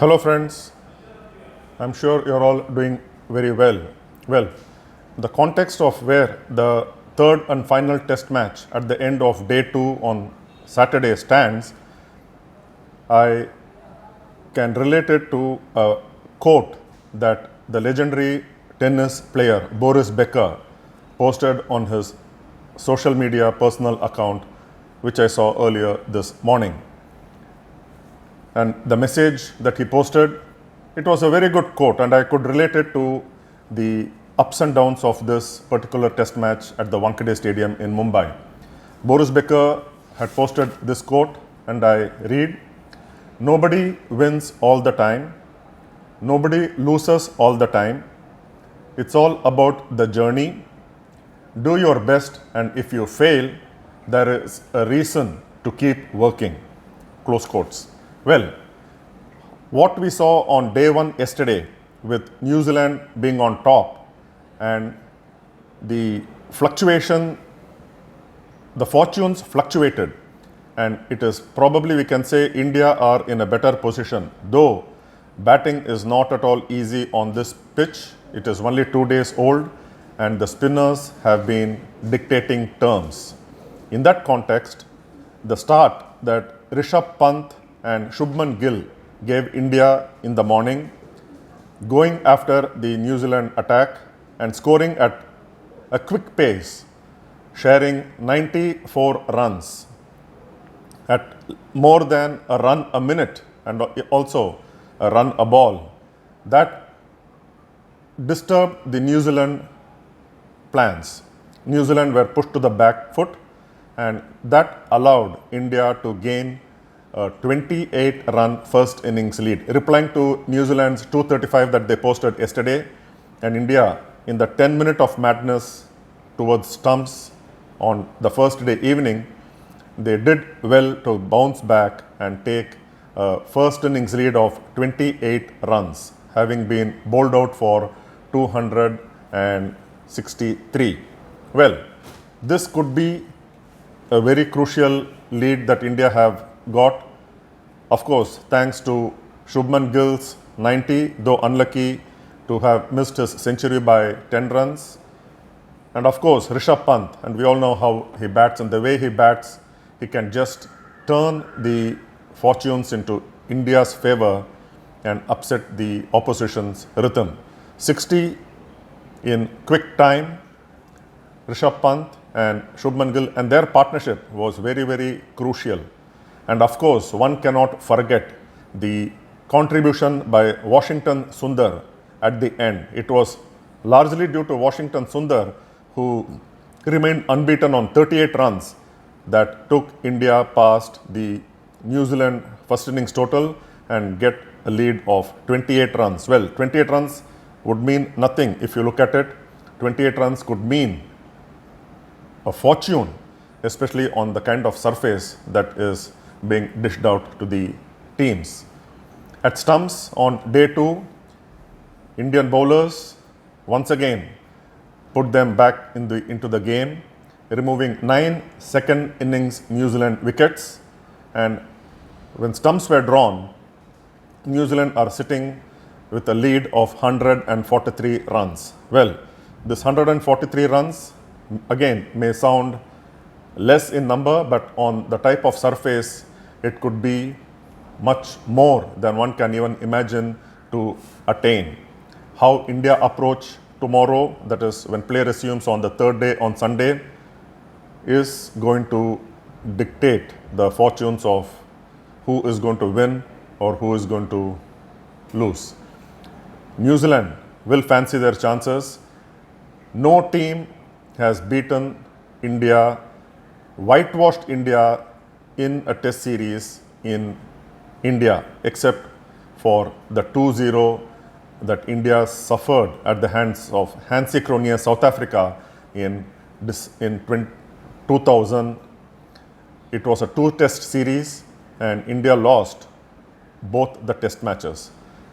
Hello friends, I'm sure you're all doing very well. Well, the context of where the third and final test match at the end of day 2 on Saturday stands, I can relate it to a quote that the legendary tennis player Boris Becker posted on his social media personal account, which I saw earlier this morning. And the message that he posted, it was a very good quote, and I could relate it to the ups and downs of this particular test match at the Wankhede Stadium in Mumbai. Boris Becker had posted this quote, and I read, "Nobody wins all the time, nobody loses all the time. It's all about the journey. Do your best, and if you fail, there is a reason to keep working." Close quotes. Well, what we saw on day 1 yesterday with New Zealand being on top and the fortunes fluctuated, and it is probably, we can say, India are in a better position, though batting is not at all easy on this pitch. It is only 2 days old and the spinners have been dictating terms. In that context, the start that Rishabh Pant and Shubman Gill gave India in the morning, going after the New Zealand attack and scoring at a quick pace, sharing 94 runs at more than a run a minute and also a run a ball. That disturbed the New Zealand plans. New Zealand were pushed to the back foot, and that allowed India to gain a 28-run first innings lead, replying to New Zealand's 235 that they posted yesterday. And India, in the 10-minute of madness towards stumps on the first day evening, they did well to bounce back and take a first innings lead of 28 runs, having been bowled out for 263. Well, this could be a very crucial lead that India have got. Of course, thanks to Shubman Gill's 90, though unlucky to have missed his century by 10 runs. And of course, Rishabh Pant, and we all know how he bats, and the way he bats, he can just turn the fortunes into India's favor and upset the opposition's rhythm. 60 in quick time, Rishabh Pant and Shubman Gill, and their partnership was very, very crucial. And of course, one cannot forget the contribution by Washington Sundar at the end. It was largely due to Washington Sundar, who remained unbeaten on 38 runs, that took India past the New Zealand first innings total and get a lead of 28 runs. Well, 28 runs would mean nothing if you look at it. 28 runs could mean a fortune, especially on the kind of surface that is being dished out to the teams. At stumps on day 2, Indian bowlers once again put them back into the game, removing 9 second innings New Zealand wickets. And when stumps were drawn, New Zealand are sitting with a lead of 143 runs. Well, this 143 runs again may sound less in number, but on the type of surface, it could be much more than one can even imagine to attain. How India approach tomorrow, that is when play resumes on the third day on Sunday, is going to dictate the fortunes of who is going to win or who is going to lose. New Zealand will fancy their chances. No team has beaten India, whitewashed India in a test series in India, except for the 2-0 that India suffered at the hands of Hansi Cronje, South Africa in 2000. It was a 2-test series and India lost both the test matches.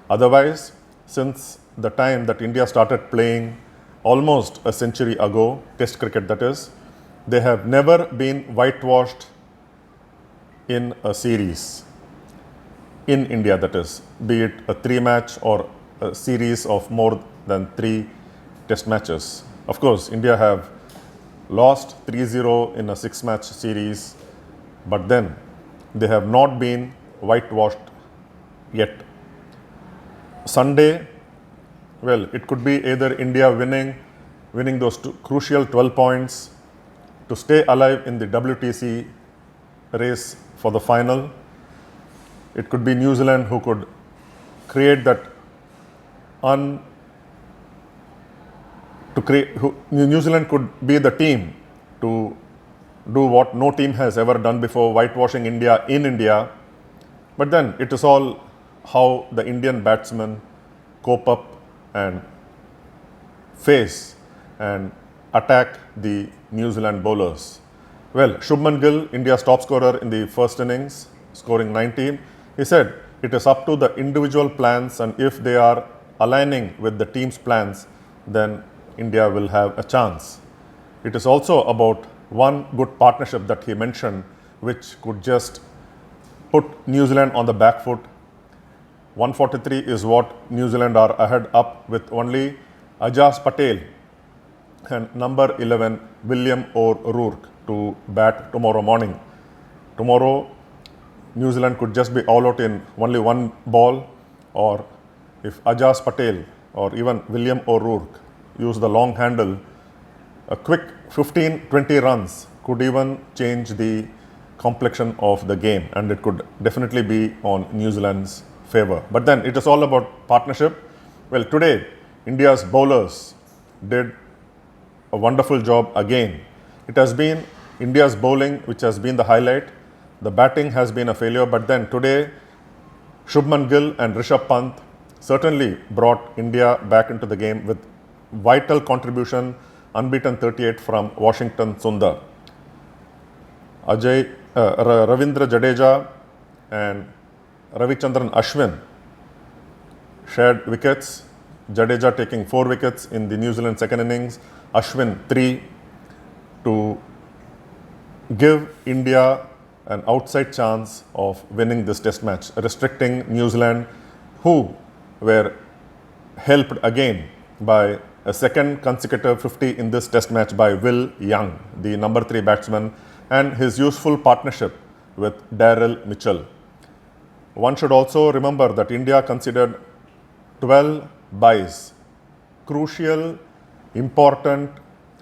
Otherwise, since the time that India started playing almost a century ago, test cricket that is, they have never been whitewashed in a series. in India, that is, be it a 3-match or a series of more than 3 test matches. Of course, India have lost 3-0 in a 6-match series, but then they have not been whitewashed yet. Sunday, well, it could be either India winning those crucial 12 points to stay alive in the WTC race for the final. It could be New Zealand who could create that New Zealand could be the team to do what no team has ever done before, whitewashing India in India. But then it is all how the Indian batsmen cope up and face and attack the New Zealand bowlers. Well, Shubman Gill, India's top scorer in the first innings, scoring 19, he said it is up to the individual plans, and if they are aligning with the team's plans, then India will have a chance. It is also about one good partnership that he mentioned, which could just put New Zealand on the back foot. 143 is what New Zealand are ahead up with only Ajaz Patel and number 11 William O'Rourke to bat tomorrow morning. Tomorrow, New Zealand could just be all out in only one ball, or if Ajaz Patel or even William O'Rourke use the long handle, a quick 15-20 runs could even change the complexion of the game, and it could definitely be on New Zealand's favor. But then it is all about partnership. Well, today India's bowlers did a wonderful job again. It has been India's bowling which has been the highlight. The batting has been a failure, but then today Shubman Gill and Rishabh Pant certainly brought India back into the game with vital contribution, unbeaten 38 from Washington Sundar. Ravindra, Jadeja and Ravichandran Ashwin shared wickets. Jadeja taking 4 wickets in the New Zealand second innings, Ashwin 3, to give India an outside chance of winning this test match, restricting New Zealand, who were helped again by a second consecutive 50 in this test match by Will Young, the number 3 batsman, and his useful partnership with Daryl Mitchell. One should also remember that India considered 12 byes, crucial, important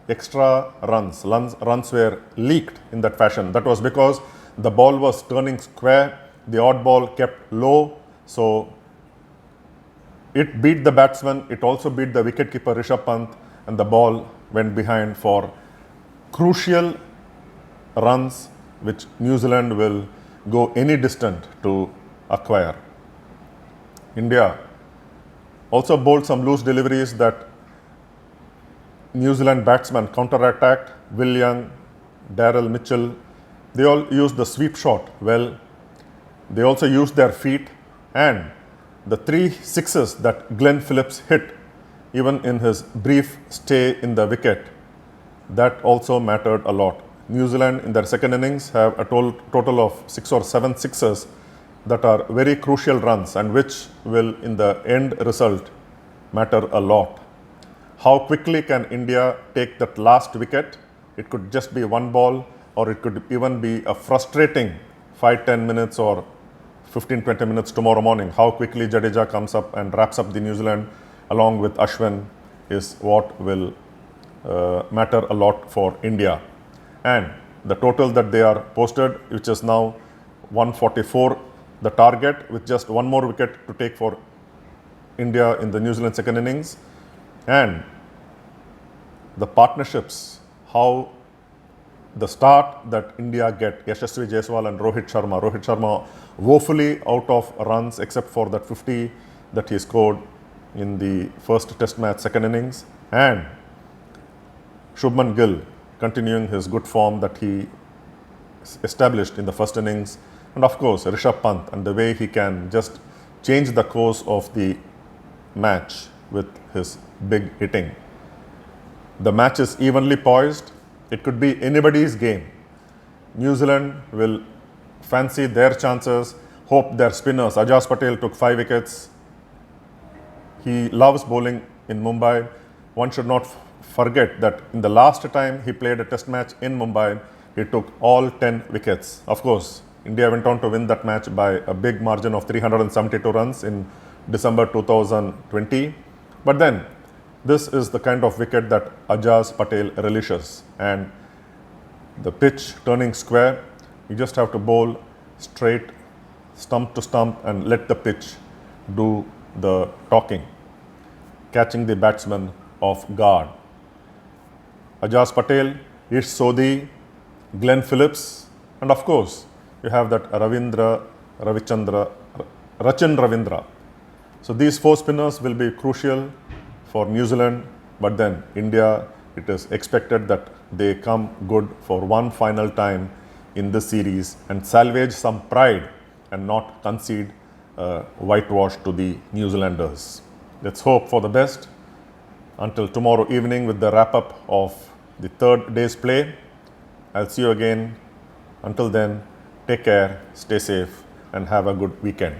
extra runs. Runs were leaked in that fashion. That was because the ball was turning square, the odd ball kept low, so it beat the batsman, it also beat the wicketkeeper Rishabh Pant, and the ball went behind for crucial runs which New Zealand will go any distant to acquire. India also bowled some loose deliveries that New Zealand batsmen counter-attacked. Will Young, Daryl Mitchell, they all used the sweep shot well. They also used their feet, and the 3 sixes that Glenn Phillips hit even in his brief stay in the wicket, that also mattered a lot. New Zealand in their second innings have a total of 6 or 7 sixes that are very crucial runs and which will in the end result matter a lot. How quickly can India take that last wicket? It could just be one ball, or it could even be a frustrating 5-10 minutes or 15-20 minutes tomorrow morning. How quickly Jadeja comes up and wraps up the New Zealand along with Ashwin is what will matter a lot for India. And the total that they are posted, which is now 144, the target with just one more wicket to take for India in the New Zealand second innings, and the partnerships, how the start that India get, Yashasvi Jaiswal and Rohit Sharma. Rohit Sharma woefully out of runs except for that 50 that he scored in the first test match second innings, and Shubman Gill continuing his good form that he established in the first innings, and of course Rishabh Pant and the way he can just change the course of the match with his big hitting. The match is evenly poised. It could be anybody's game. New Zealand will fancy their chances. hope their spinners. Ajaz Patel took 5 wickets. He loves bowling in Mumbai. One should not forget that in the last time he played a test match in Mumbai, he took all 10 wickets. Of course, India went on to win that match by a big margin of 372 runs in December 2020. But then, this is the kind of wicket that Ajaz Patel relishes. And the pitch turning square, you just have to bowl straight, stump to stump, and let the pitch do the talking, catching the batsman off guard. Ajaz Patel, Ish Sodhi, Glenn Phillips, and of course, you have that Ravindra, Rachin Ravindra. So these 4 spinners will be crucial for New Zealand, but then India, it is expected that they come good for one final time in this series and salvage some pride and not concede whitewash to the New Zealanders. Let's hope for the best. Until tomorrow evening with the wrap-up of the 3rd day's play. I'll see you again. Until then, take care, stay safe, and have a good weekend.